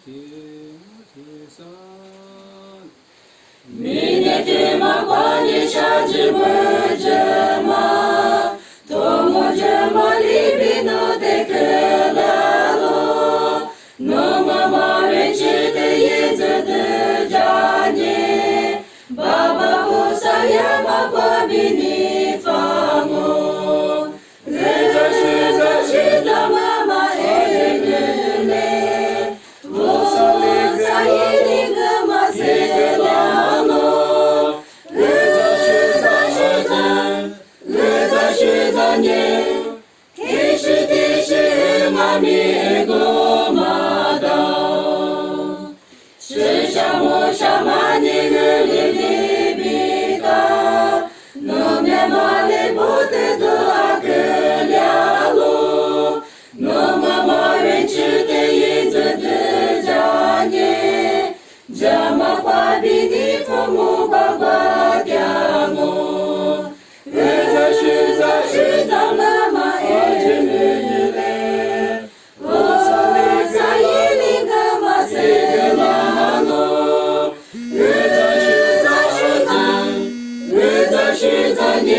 明天嘛，跨年夏至不这么，多么这么里边都得克拉罗，那么马人吃的叶子的家呢，爸爸不撒呀嘛不比你放我，日子妈妈爱日嘞，我撒一里个嘛塞了诺，日子年，天是嘛咪个嘛的，是啥么啥嘛你个里里比个，那面嘛里不得多阿个了路，那么马人吃的叶子的家呢，这么花比你父母呱呱叫我，日子妈妈爱日嘞，我撒一里个嘛塞了诺，日子年，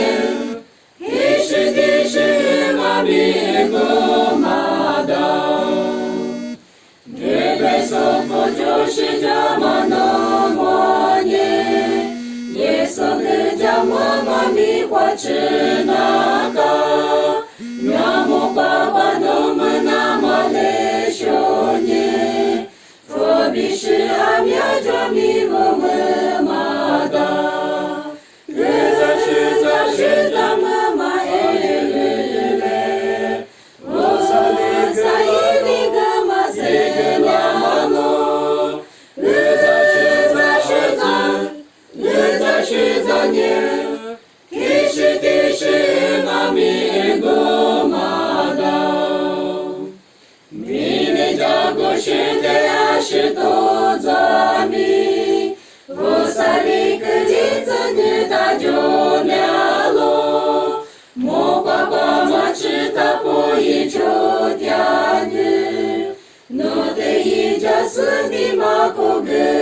天是嘛咪个嘛的，日本首富就是这么那么年，耶稣的叫我们米花吃那个，那么爸爸那么那么的兄弟，佛比是阿苗着米我们妈的，日子妈妈爱日嘞，我撒一里个嘛塞了诺，日子年，天是嘛咪个嘛的，明年家国是的呀是多咱米，我撒里个日子日大就了咯，莫呱呱嘛吃它不一周天日，我的一家是你马口个。